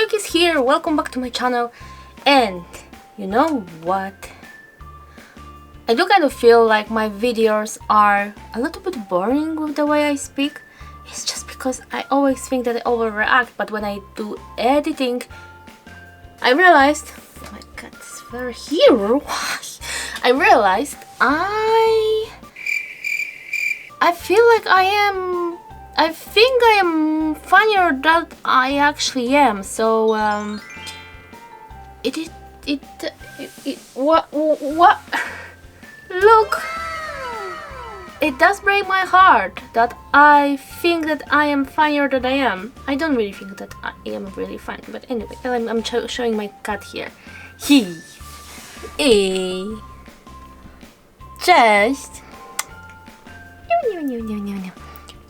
Isayuki is here, welcome back to my channel. And you know what? I do kind of feel like my videos are a little bit boring with the way I speak. It's just because I always think that I overreact, but when I do editing, I realized, oh my god, this very hero. I realized I feel like I think I am funnier than I actually am. So what look, it does break my heart that I think that I am funnier than I am. I don't really think that I am really funny, but anyway, I'm showing my cat here. Cześć.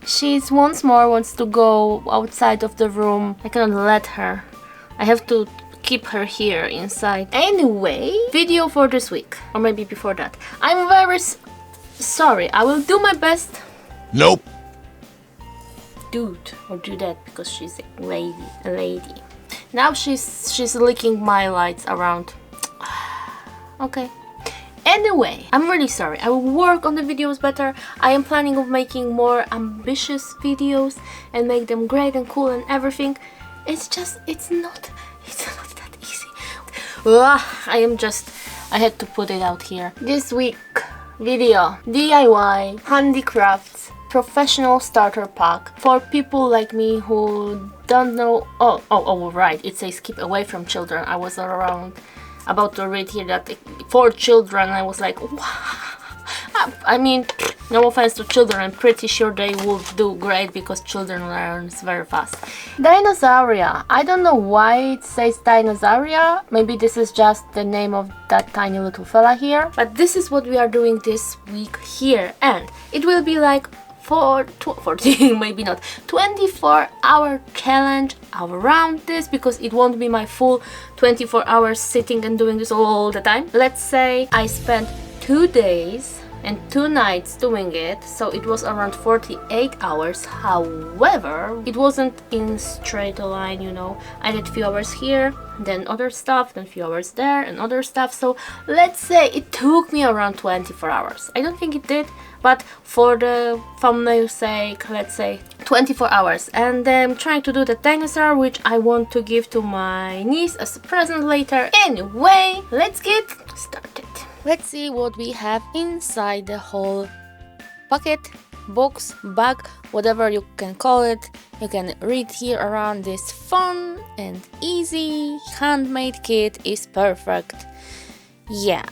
She's once more wants to go outside of the room. I cannot let her. I have to keep her here inside. Anyway, video for this week, or maybe before that. I'm very sorry. I will do my best. Nope. Dude, or do that because she's a lady. Now she's licking my lights around. Okay. Anyway, I'm really sorry. I will work on the videos better. I am planning of making more ambitious videos and make them great and cool and everything. It's not that easy. I had to put it out here. This week video, DIY handicrafts professional starter pack for people like me who don't know. Oh right, it says keep away from children. I was about to read here that for children. I was like, wow. I mean, no offense to children, I'm pretty sure they will do great because children learn very fast. Dinosauria. I don't know why it says Dinosauria. Maybe this is just the name of that tiny little fella here. But this is what we are doing this week here, and it will be like 14, maybe not, 24-hour challenge around this, because it won't be my full 24 hours sitting and doing this all the time. Let's say I spent 2 days and 2 nights doing it, so it was around 48 hours. However, it wasn't in straight line, you know. I did few hours here, then other stuff, then few hours there and other stuff. So let's say it took me around 24 hours. I don't think it did, but for the thumbnail's sake, let's say 24 hours. And I'm trying to do the dinosaur, which I want to give to my niece as a present later. Anyway, let's get started. Let's see what we have inside the whole bucket, box, bag, whatever you can call it. You can read here around. This fun and easy handmade kit is perfect. Yeah,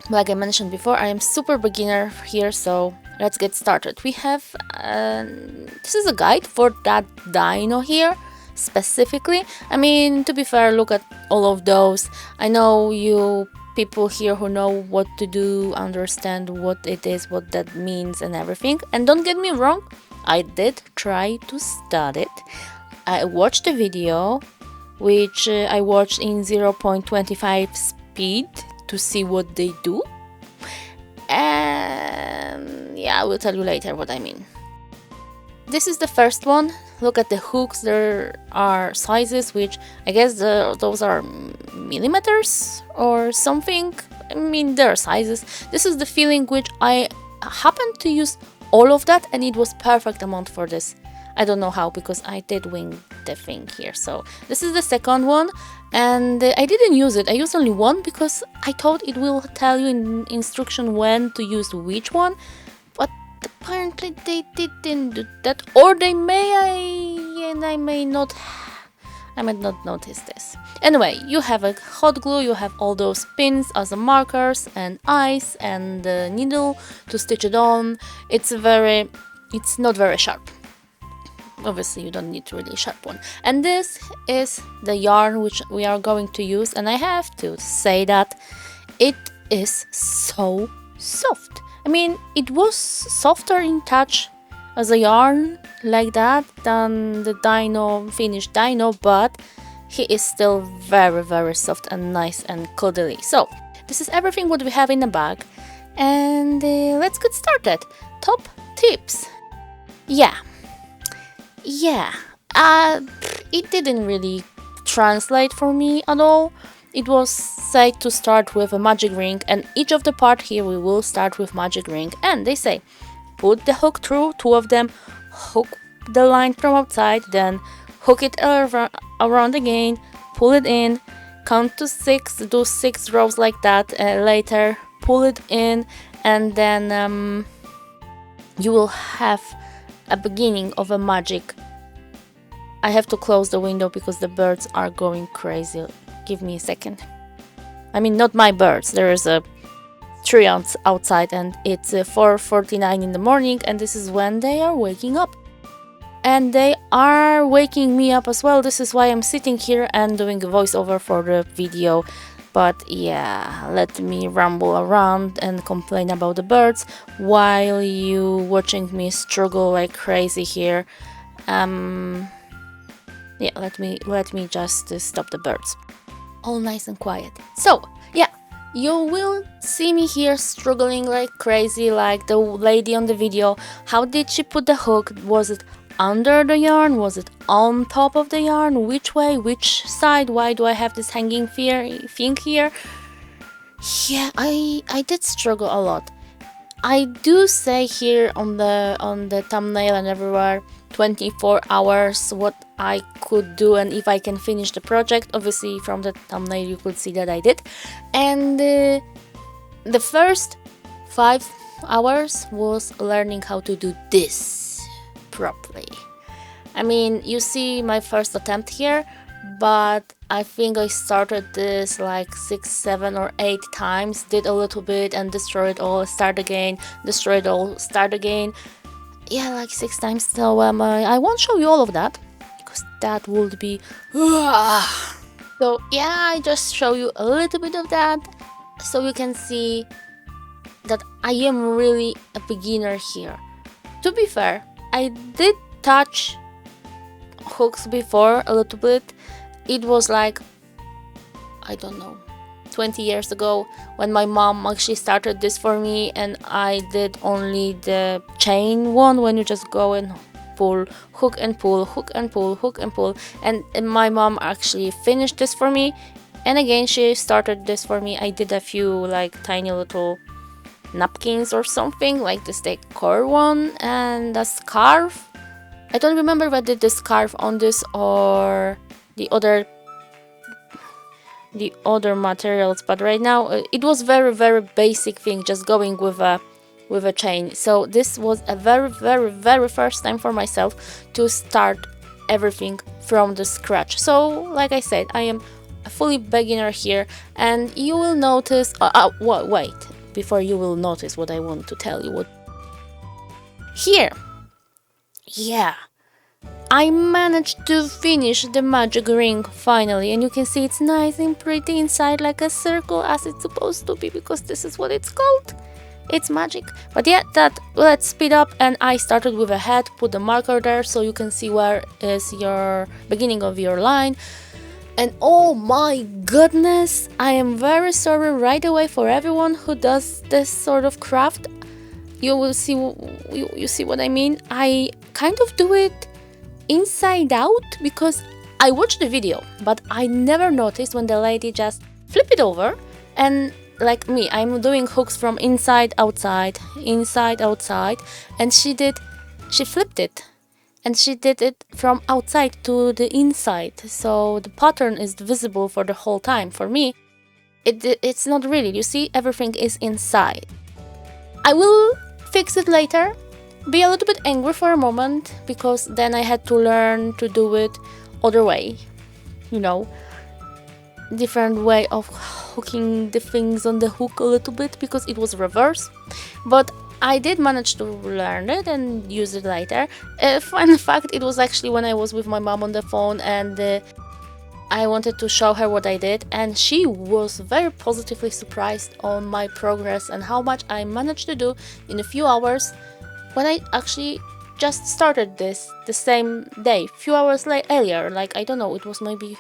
like I mentioned before, I am super beginner here, so let's get started. We have this is a guide for that dino here specifically. I mean, to be fair, look at all of those. I know you people here who know what to do, understand what it is, what that means and everything. And don't get me wrong, I did try to study it. I watched a video, which I watched in 0.25 speed to see what they do. And yeah, I will tell you later what I mean. This is the first one. Look at the hooks. There are sizes, which I guess those are millimeters or something. I mean, there are sizes. This is the filling, which I happened to use all of that, and it was perfect amount for this. I don't know how, because I did wing the thing here. So this is the second one, and I didn't use it. I used only one because I thought it will tell you in instruction when to use which one, but apparently they didn't do that, or they may, and I might not notice this. Anyway, you have a hot glue, you have all those pins as a markers, and ice and the needle to stitch it on. It's not very sharp. Obviously, you don't need really sharp one. And this is the yarn which we are going to use, and I have to say that it is so soft. I mean, it was softer in touch as a yarn like that than the finished dino, but he is still very, very soft and nice and cuddly. So this is everything what we have in the bag, and let's get started. Top tips. Yeah, it didn't really translate for me at all. It was said to start with a magic ring, and each of the part here we will start with magic ring. And they say, put the hook through 2 of them, hook the line from outside, then hook it around again, pull it in, count to 6, do 6 rows like that, later pull it in, and then you will have a beginning of a magic. I have to close the window because the birds are going crazy. Give me a second. I mean, not my birds. There is a tree outside and it's 4:49 in the morning, and this is when they are waking up. And they are waking me up as well. This is why I'm sitting here and doing a voiceover for the video. But yeah, let me ramble around and complain about the birds while you watching me struggle like crazy here. Yeah, let me just stop the birds. All nice and quiet. So yeah, you will see me here struggling like crazy, like the lady on the video. How did she put the hook? Was it under the yarn? Was it on top of the yarn? Which way? Which side? Why do I have this hanging thing here? Yeah, I did struggle a lot. I do say here on the thumbnail and everywhere 24 hours what I could do and if I can finish the project. Obviously from the thumbnail you could see that I did. And the first 5 hours was learning how to do this properly. I mean, you see my first attempt here, but I think I started this like 6, 7 or 8 times, did a little bit and destroyed all, start again, destroy it all, start again. Yeah, like 6 times. So I won't show you all of that because that would be so yeah, I just show you a little bit of that so you can see that I am really a beginner here. To be fair, I did touch hooks before a little bit. It was like, I don't know, 20 years ago when my mom actually started this for me, and I did only the chain one when you just go and pull, hook and pull, hook and pull, hook and pull, and my mom actually finished this for me, and again she started this for me. I did a few like tiny little napkins or something like this decor one, and a scarf. I don't remember if I did the scarf on this or the other materials, but right now it was very basic thing, just going with a chain. So this was a very first time for myself to start everything from the scratch. So like I said, I am a fully beginner here, and you will notice wait, before you will notice what I want to tell you, what here, yeah, I managed to finish the magic ring finally, and you can see it's nice and pretty inside, like a circle as it's supposed to be, because this is what it's called. It's magic. But yeah, let's speed up, and I started with a head, put the marker there so you can see where is your beginning of your line. And oh my goodness, I am very sorry right away for everyone who does this sort of craft. You will see, you see what I mean. I kind of do it inside out because I watched the video, but I never noticed when the lady just flip it over, and like me, I'm doing hooks from inside outside, and she flipped it, and she did it from outside to the inside, so the pattern is visible for the whole time. For me, it's not really, you see, everything is inside. I will fix it later. Be a little bit angry for a moment, because then I had to learn to do it other way, you know, different way of hooking the things on the hook a little bit, because it was reverse. But I did manage to learn it and use it later. Fun fact, it was actually when I was with my mom on the phone, and I wanted to show her what I did, and she was very positively surprised on my progress and how much I managed to do in a few hours. When I actually just started this the same day, few hours earlier, like I don't know, it was maybe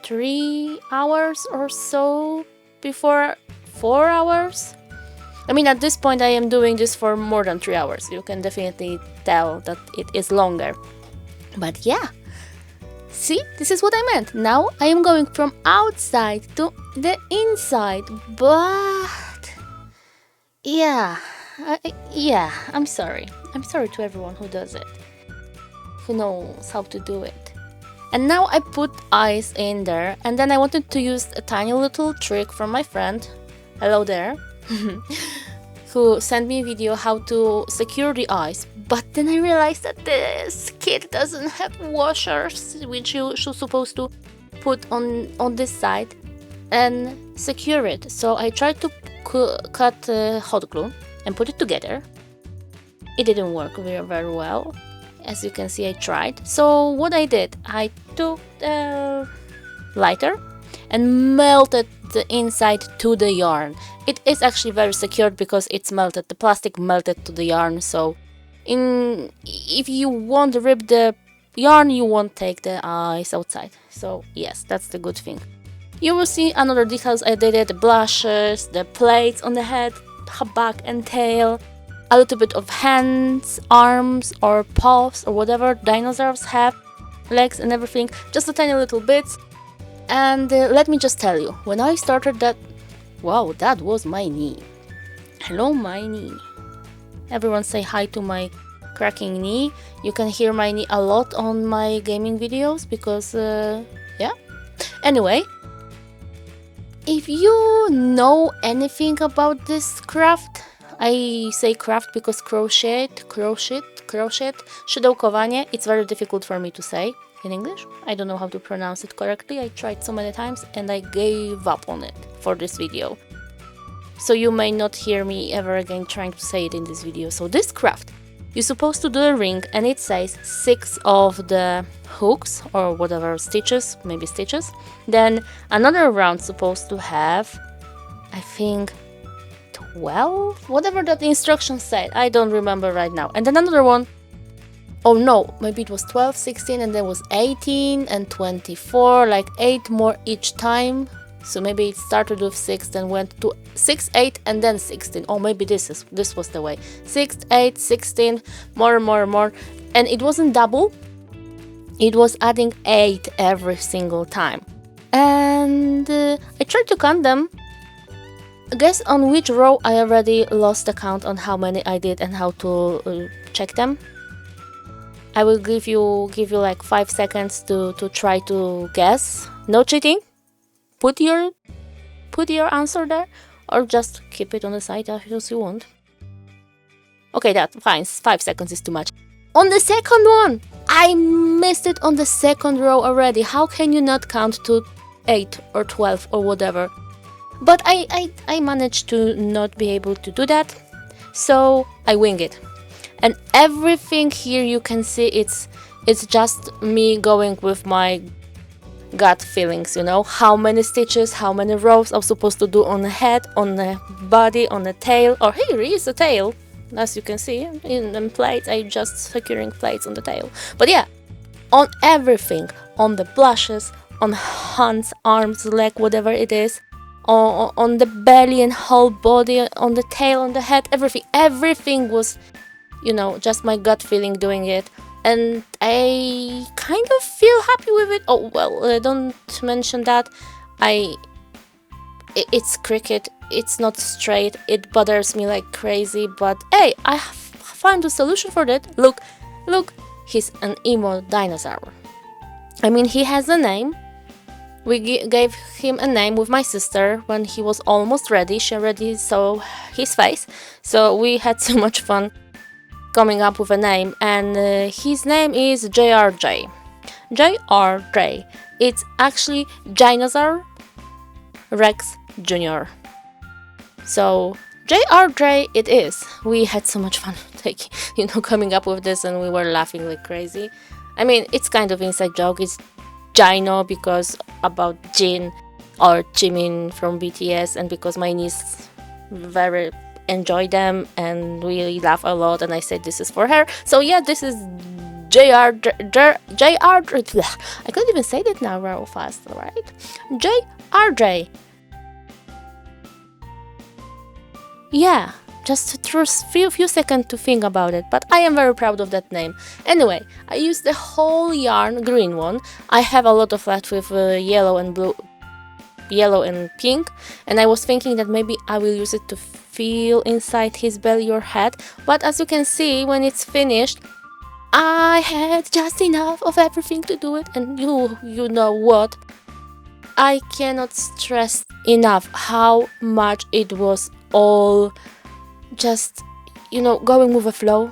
3 hours or so before 4 hours. I mean, at this point I am doing this for more than 3 hours. You can definitely tell that it is longer. But yeah, See, this is what I meant. Now I am going from outside to the inside, but yeah, I'm sorry. I'm sorry to everyone who does it, who knows how to do it. And now I put eyes in there, and then I wanted to use a tiny little trick from my friend, hello there, who sent me a video how to secure the eyes. But then I realized that this kit doesn't have washers, which you should supposed to put on this side and secure it. So I tried to cut hot glue and put it together. It didn't work very well. As you can see, I tried. So what I did, I took the lighter and melted the inside to the yarn. It is actually very secured because it's melted. The plastic melted to the yarn. So if you won't rip the yarn, you won't take the eyes outside. So yes, that's the good thing. You will see another details I did, the blushes, the plates on the head, back and tail, a little bit of hands, arms or paws or whatever dinosaurs have, legs and everything, just a tiny little bits. And let me just tell you, when I started that, wow, that was my knee. Hello, my knee. Everyone say hi to my cracking knee. You can hear my knee a lot on my gaming videos because, yeah. Anyway, if you know anything about this craft, I say craft because crochet, szydełkowanie, it's very difficult for me to say in English. I don't know how to pronounce it correctly. I tried so many times and I gave up on it for this video. So you may not hear me ever again trying to say it in this video. So this craft, you're supposed to do a ring and it says 6 of the hooks or whatever stitches, maybe stitches. Then another round supposed to have, I think, 12? Whatever that instruction said, I don't remember right now. And then another one, oh no, maybe it was 12, 16 and then was 18 and 24, like 8 more each time. So maybe it started with 6, then went to 6, 8 and then 16. Oh, maybe this was the way. 6, 8, 16, more. And it wasn't double. It was adding 8 every single time. And I tried to count them. Guess on which row I already lost the count on how many I did and how to check them. I will give you like 5 seconds to try to guess. No cheating. Put your answer there or just keep it on the side as you want. Okay, that's fine. 5 seconds is too much. On the second one, I missed it on the second row already. How can you not count to 8 or 12 or whatever? But I managed to not be able to do that, so I wing it. And everything here you can see it's just me going with my gut feelings, you know, how many stitches, how many rows I'm supposed to do on the head, on the body, on the tail, or here is a tail, as you can see in the plates. I just securing plates on the tail. But yeah, on everything, on the blushes, on hands, arms, leg, whatever it is, on the belly and whole body, on the tail, on the head, everything was, you know, just my gut feeling doing it. And I kind of feel happy with it. Oh, well, don't mention that. It's cricket. It's not straight. It bothers me like crazy. But hey, I found a solution for that. Look, he's an emo dinosaur. I mean, he has a name. We gave him a name with my sister when he was almost ready. She already saw his face. So we had so much fun coming up with a name, and his name is JRJ. JRJ. It's actually Dinosaur Rex Jr. So JRJ it is. We had so much fun coming up with this, and we were laughing like crazy. I mean, it's kind of inside joke. It's Jino because about Jin or Jimin from BTS, and because my niece very enjoy them and we laugh a lot, and I said this is for her. So yeah, this is JRJ. I couldn't even say that now real fast, right? JRJ. Yeah, just through few seconds to think about it, but I am very proud of that name. Anyway, I used the whole yarn, green one. I have a lot of left with yellow and blue, yellow and pink, and I was thinking that maybe I will use it to feel inside his belly or head, but as you can see, when it's finished, I had just enough of everything to do it, and you know what? I cannot stress enough how much it was all just, you know, going with the flow.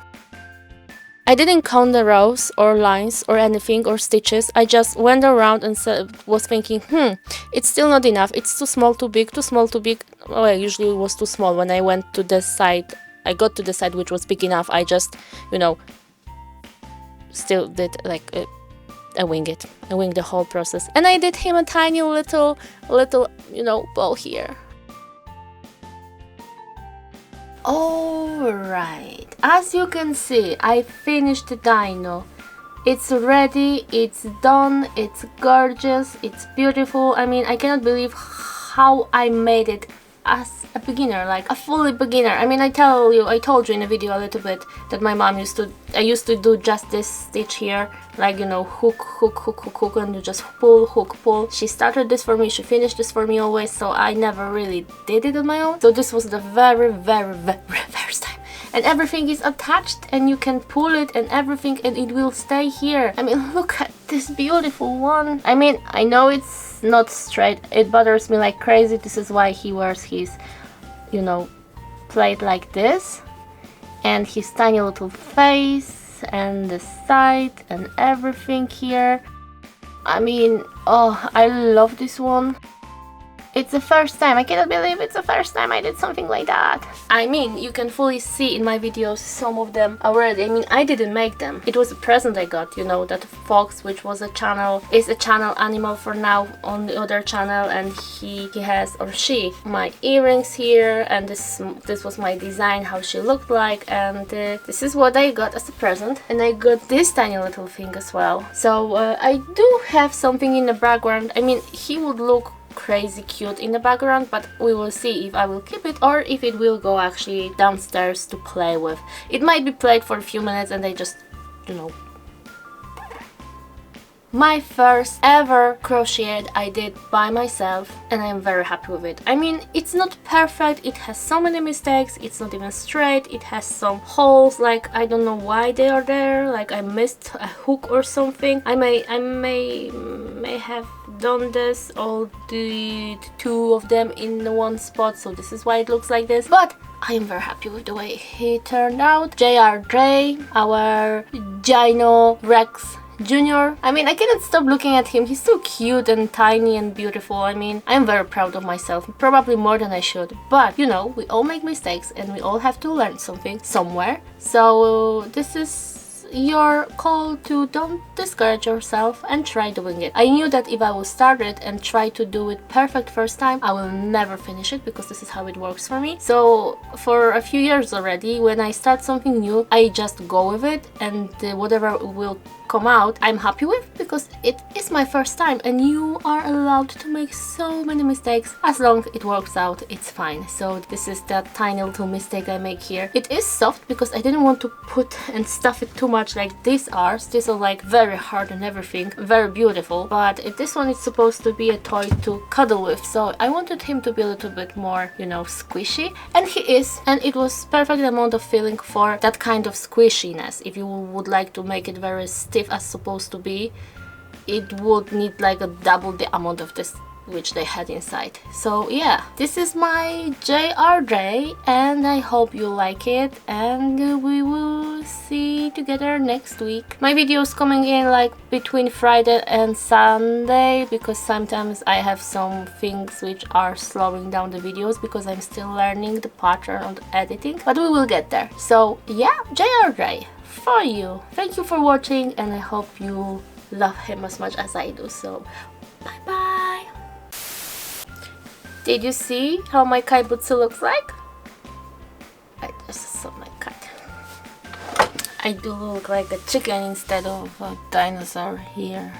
I didn't count the rows or lines or anything or stitches. I just went around and was thinking, it's still not enough. It's too small, too big, too small, too big. Well, usually it was too small. When I went to the side, I got to the side which was big enough. I just, you know, still did like I winged it. I winged the whole process. And I did him a tiny little, you know, bow here. Alright, as you can see, I finished the dino. It's ready, it's done, it's gorgeous, it's beautiful. I mean, I cannot believe how I made it as a beginner, like a fully beginner. I mean, I told you in a video a little bit that my mom I used to do just this stitch here, like, you know, hook, hook, hook, hook, hook, and you just pull, hook, pull. She started this for me, she finished this for me always, so I never really did it on my own. So this was the very, very, very first time. And everything is attached and you can pull it and everything and it will stay here. I mean, look at this beautiful one. I mean, I know it's not straight, it bothers me like crazy. This is why he wears his, you know, plate like this, and his tiny little face and the side and everything here. I mean, oh, I love this one. It's the first time, I cannot believe it's the first time I did something like that. I mean, you can fully see in my videos some of them already. I mean, I didn't make them. It was a present I got, you know, that fox, which was a channel, is a channel animal for now on the other channel, and he has, or she, my earrings here, and this was my design, how she looked like, and this is what I got as a present. And I got this tiny little thing as well. So I do have something in the background. I mean, he would look crazy cute in the background, but we will see if I will keep it or if it will go actually downstairs to play with. It might be played for a few minutes and I just, you know. My first ever crochet I did by myself, and I am very happy with it. I mean, it's not perfect, it has so many mistakes, it's not even straight, it has some holes, like I don't know why they are there, like I missed a hook or something. I may have done this, all the two of them in one spot, so this is why it looks like this, but I am very happy with the way he turned out. JRJ, our Jino Rex Junior. I mean, I cannot stop looking at him. He's so cute and tiny and beautiful. I mean, I'm very proud of myself, probably more than I should, but you know, we all make mistakes and we all have to learn something somewhere. So this is your call to don't discourage yourself and try doing it. I knew that if I will start it and try to do it perfect first time, I will never finish it, because this is how it works for me. So for a few years already, when I start something new, I just go with it, and whatever will come out, I'm happy with, because it is my first time and you are allowed to make so many mistakes. As long as it works out, it's fine. So this is that tiny little mistake I make here. It is soft because I didn't want to put and stuff it too much like these are. These are like very hard and everything, very beautiful, but this one is supposed to be a toy to cuddle with, so I wanted him to be a little bit more, you know, squishy, and he is, and it was perfect amount of feeling for that kind of squishiness. If you would like to make it very stiff as supposed to be, it would need like a double the amount of this which they had inside. So yeah, this is my JRJ and I hope you like it, and we will see together next week. My videos coming in like between Friday and Sunday, because sometimes I have some things which are slowing down the videos because I'm still learning the pattern of the editing, but we will get there. So yeah, JRJ for you. Thank you for watching and I hope you love him as much as I do. So bye bye. Did you see how my Kai Butsu looks like? I just saw my cat. I do look like a chicken instead of a dinosaur here.